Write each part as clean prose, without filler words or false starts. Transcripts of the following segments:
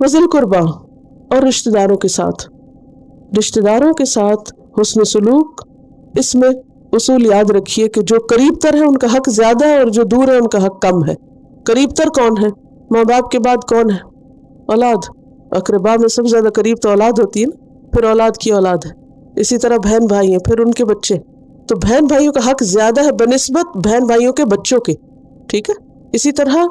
वज़िल कुर्बा, और रिश्तेदारों के साथ। रिश्तेदारों के साथ हुस्न सलूक, इसमें उसूल याद रखिए कि जो करीब तर है उनका हक ज्यादा है और जो दूर है उनका हक कम है। करीब तर कौन है? माँ बाप के बाद कौन है? औलाद। अकरबा में सबसे ज्यादा करीब तो औलाद होती है ना, फिर औलाद की औलाद है। इसी तरह बहन भाई हैं, फिर उनके बच्चे। तो बहन भाइयों का हक ज्यादा है बनिस्बत बहन भाइयों के बच्चों के, ठीक है। इसी तरह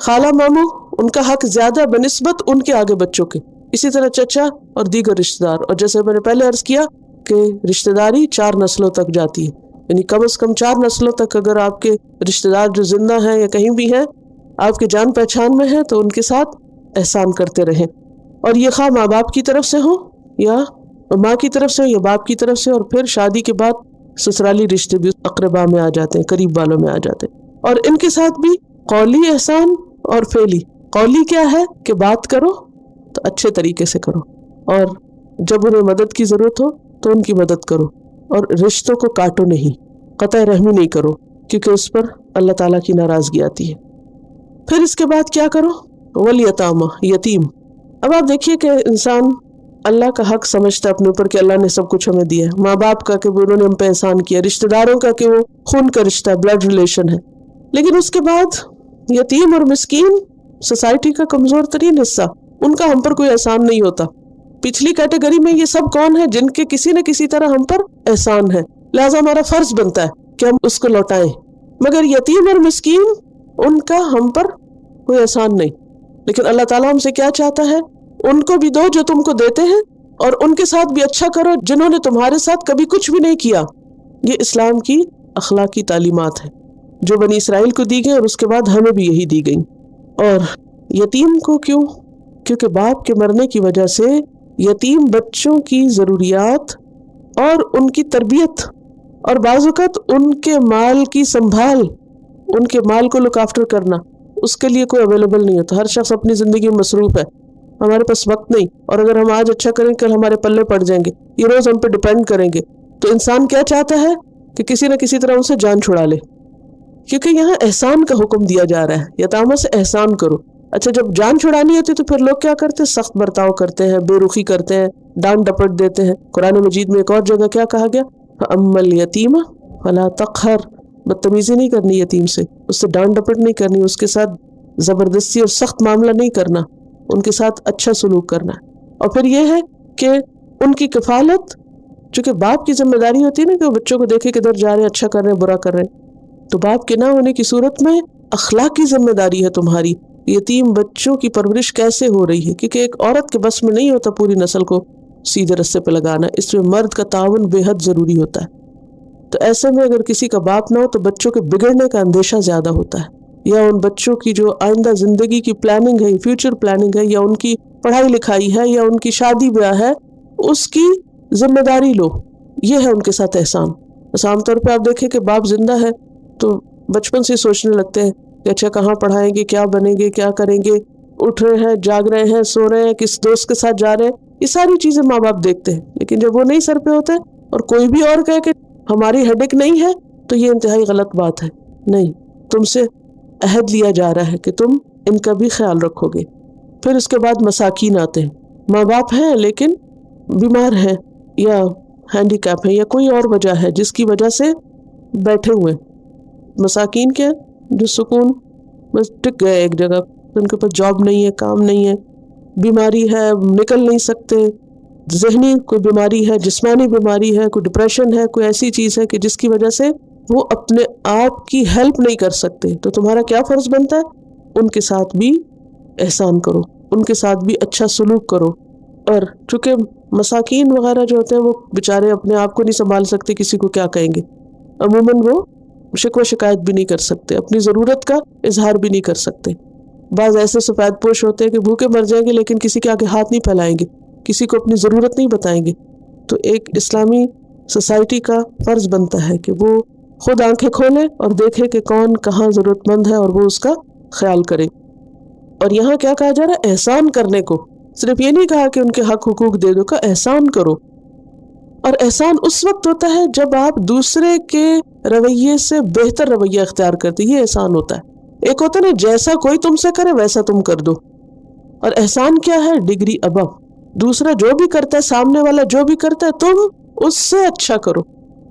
खाला मामू, उनका हक ज्यादा बनिस्बत उनके आगे बच्चों के। इसी तरह चचा और दीगर रिश्तेदार। और जैसे मैंने पहले अर्ज किया कि रिश्तेदारी 4 नस्लों तक जाती है, यानी कम से कम 4 नस्लों तक अगर आपके रिश्तेदार जो जिंदा हैं या कहीं भी हैं, आपके जान पहचान में हैं, तो उनके साथ एहसान करते रहें। और ये खा माँ बाप की तरफ से हो या माँ की तरफ से हो या बाप की तरफ से। और फिर शादी के बाद ससुराली रिश्ते भी अकरबा में आ जाते हैं, करीब वालों में आ जाते हैं। और इनके साथ भी कौली एहसान और फेली। कौली क्या है कि बात करो तो अच्छे तरीके से करो, और जब उन्हें मदद की जरूरत हो तो उनकी मदद करो, और रिश्तों को काटो नहीं, कतई रहमी नहीं करो, क्योंकि उस पर अल्लाह ताला की नाराजगी आती है। फिर इसके बाद क्या करो? वल यतामा, यतीम। अब आप देखिए कि इंसान अल्लाह का हक समझता है अपने ऊपर कि अल्लाह ने सब कुछ हमें दिया है। माँ बाप का कि वो उन्होंने हम पे एहसान किया, रिश्तेदारों का कि वो खून का रिश्ता है, ब्लड रिलेशन है। लेकिन उसके बाद यतीम और मिस्कीन सोसाइटी का कमजोर तरीन हिस्सा, उनका हम पर कोई एहसान नहीं होता। पिछली कैटेगरी में ये सब कौन है? जिनके किसी न किसी तरह हम पर एहसान है, लिहाजा हमारा फर्ज बनता है कि हम उसको लौटाएं। मगर यतीम और मिस्कीन, उनका हम पर कोई एहसान नहीं। लेकिन अल्लाह ताला हमसे क्या चाहता है? उनको भी दो जो तुमको देते हैं, और उनके साथ भी अच्छा करो जिन्होंने तुम्हारे साथ कभी कुछ भी नहीं किया। ये इस्लाम की अखलाकी तालीमात है जो बनी इसराइल को दी गई, और उसके बाद हमें भी यही दी गई। और यतीम को क्यों? क्योंकि बाप के मरने की वजह से यतीम बच्चों की ज़रूरियात और उनकी तरबियत और बाज़-औक़ात उनके माल की संभाल, उनके माल को लुक आफ्टर करना, उसके लिए कोई अवेलेबल नहीं होता। हर शख्स अपनी ज़िंदगी में मसरूफ़ है, हमारे पास वक्त नहीं। और अगर हम आज अच्छा करें कल हमारे पल्ले पड़ जाएंगे, ये रोज़ हम पे डिपेंड करेंगे। तो इंसान क्या चाहता है कि किसी न किसी तरह उनसे जान छुड़ा ले, क्योंकि यहाँ एहसान का हुक्म दिया जा रहा है, यतामा से एहसान करो। अच्छा, जब जान छुड़ानी होती तो फिर लोग क्या करते हैं? सख्त बर्ताव करते हैं, बेरुखी करते हैं, डांट डपट देते हैं। कुरान मजीद में एक और जगह क्या कहा गया? अम्मल यतीमा फला तक़हर, बदतमीजी नहीं करनी यतीम से, उससे डांट डपट नहीं करनी, उसके साथ जबरदस्ती और सख्त मामला नहीं करना, उनके साथ अच्छा सलूक करना है। और फिर यह है कि उनकी कफालत, चूंकि बाप की जिम्मेदारी होती है ना कि वो बच्चों को देखे किधर जा रहे हैं, अच्छा कर रहे हैं बुरा कर रहे हैं, तो बाप के ना होने की सूरत में अखलाकी जिम्मेदारी है तुम्हारी यतीम बच्चों की परवरिश कैसे हो रही है, क्योंकि एक औरत के बस में नहीं होता पूरी नस्ल को सीधे रस्ते पे लगाना, इसमें मर्द का ताउन बेहद ज़रूरी होता है। तो ऐसे में अगर किसी का बाप ना हो तो बच्चों के बिगड़ने का अंदेशा ज़्यादा होता है, या उन बच्चों की जो आइंदा ज़िंदगी की प्लानिंग है, फ्यूचर प्लानिंग है, या उनकी पढ़ाई लिखाई है, या उनकी शादी ब्याह है, उसकी जिम्मेदारी लो। ये है उनके साथ एहसान। बस आमतौर पर आप देखें कि बाप जिंदा है तो बचपन से सोचने लगते हैं कि अच्छा कहाँ पढ़ाएंगे, क्या बनेंगे, क्या करेंगे, उठ रहे हैं, जाग रहे हैं, सो रहे हैं, किस दोस्त के साथ जा रहे हैं, ये सारी चीज़ें माँ बाप देखते हैं। लेकिन जब वो नहीं सर पे होते और कोई भी और कहे कि हमारी हेडेक नहीं है, तो ये इंतहाई गलत बात है। नहीं, तुमसे अहद लिया जा रहा है कि तुम इनका भी ख्याल रखोगे। फिर उसके बाद मसाकीन आते हैं, माँ बाप हैं लेकिन बीमार हैं या हैंडीकैप है या कोई और वजह है जिसकी वजह से बैठे हुए। मसाकीन क्या? जो सुकून बस टिक गए एक जगह, उनके पास जॉब नहीं है, काम नहीं है, बीमारी है, निकल नहीं सकते, जहनी कोई बीमारी है, जिस्मानी बीमारी है, कोई डिप्रेशन है, कोई ऐसी चीज़ है कि जिसकी वजह से वो अपने आप की हेल्प नहीं कर सकते। तो तुम्हारा क्या फ़र्ज़ बनता है? उनके साथ भी एहसान करो, उनके साथ भी अच्छा सलूक करो। और चूँकि मसाकीन वगैरह जो होते हैं वो बेचारे अपने आप को नहीं संभाल सकते, किसी को क्या कहेंगे, अमूमन वो शिकवा शिकायत भी नहीं कर सकते, अपनी ज़रूरत का इजहार भी नहीं कर सकते। बाज़ ऐसे सफ़ेद पोश होते हैं कि भूखे मर जाएंगे लेकिन किसी के आगे हाथ नहीं फैलाएंगे, किसी को अपनी ज़रूरत नहीं बताएंगे। तो एक इस्लामी सोसाइटी का फ़र्ज़ बनता है कि वो खुद आंखें खोले और देखे कि कौन कहाँ ज़रूरतमंद है और वो उसका ख्याल करे। और यहाँ क्या कहा जा रहा है? एहसान करने को। सिर्फ ये नहीं कहा कि उनके हक हुकूक दे दो, का एहसान करो। और एहसान उस वक्त होता है जब आप दूसरे के रवैये से बेहतर रवैया इख्तियार करते, ये एहसान होता है। एक होता है ना, जैसा कोई तुमसे करे वैसा तुम कर दो, اور احسان کیا ہے؟ ڈگری ابو. دوسرا جو بھی کرتا ہے، سامنے والا جو بھی کرتا ہے، تم اس سے اچھا کرو،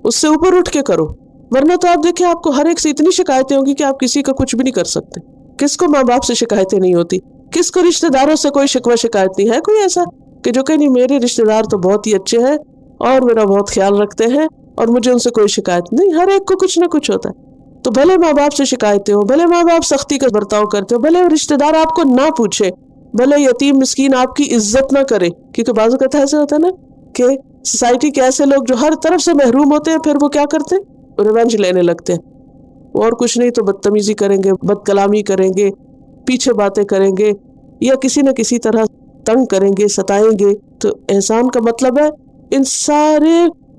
اس سے اوپر اٹھ کے کرو. ورنہ تو آپ دیکھیں آپ کو ہر ایک سے اتنی شکایتیں ہوں گی کہ آپ کسی کا کچھ بھی نہیں کر سکتے. کس کو ماں باپ سے شکایتیں نہیں ہوتی؟ کس کو رشتہ داروں سے کوئی شکوہ شکایت نہیں ہے؟ کوئی ایسا کہ جو کہ نہیں میرے رشتہ دار تو بہت ہی اچھے ہیں اور میرا بہت خیال رکھتے ہیں اور مجھے ان سے کوئی شکایت نہیں. ہر ایک کو کچھ نہ کچھ ہوتا ہے. تو بھلے ماں باپ سے شکایتیں ہو، بھلے ماں باپ سختی کا برتاؤ کرتے ہو، بھلے رشتہ دار آپ کو نہ پوچھے، بھلے یتیم مسکین آپ کی عزت نہ کرے. کیونکہ بعض اوقات ایسا ہوتا ہے نا کہ سوسائٹی کے ایسے لوگ جو ہر طرف سے محروم ہوتے ہیں، پھر وہ کیا کرتے ہیں؟ ریونج لینے لگتے ہیں. اور کچھ نہیں تو بدتمیزی کریں گے، بد کلامی کریں گے، پیچھے باتیں کریں گے، یا کسی نہ کسی طرح تنگ کریں گے، ستائیں گے. تو احسان کا مطلب ہے ان سارے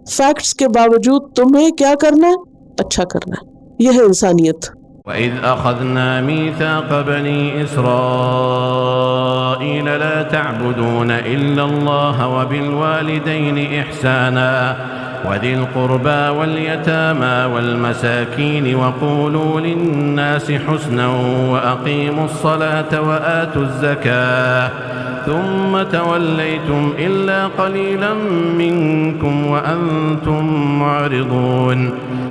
فیکٹس کے باوجود تمہیں کیا کرنا ہے؟ اچھا کرنا ہے. یہ ہے انسانیت. وَإِذْ أَخَذْنَا مِيثَاقَ بَنِي إِسْرَائِيلَ لَا تَعْبُدُونَ إِلَّا اللَّهَ وَبِالْوَالِدَيْنِ إِحْسَانًا وَذِي الْقُرْبَى وَالْيَتَامَى وَالْمَسَاكِينِ وَقُولُوا لِلنَّاسِ حُسْنًا وَأَقِيمُوا الصَّلَاةَ وَآتُوا الزَّكَاةَ ثُمَّ تَوَلَّيْتُمْ إِلَّا قَلِيلًا مِّنكُمْ وَأَنْتُمْ مُعْرِضُونَ.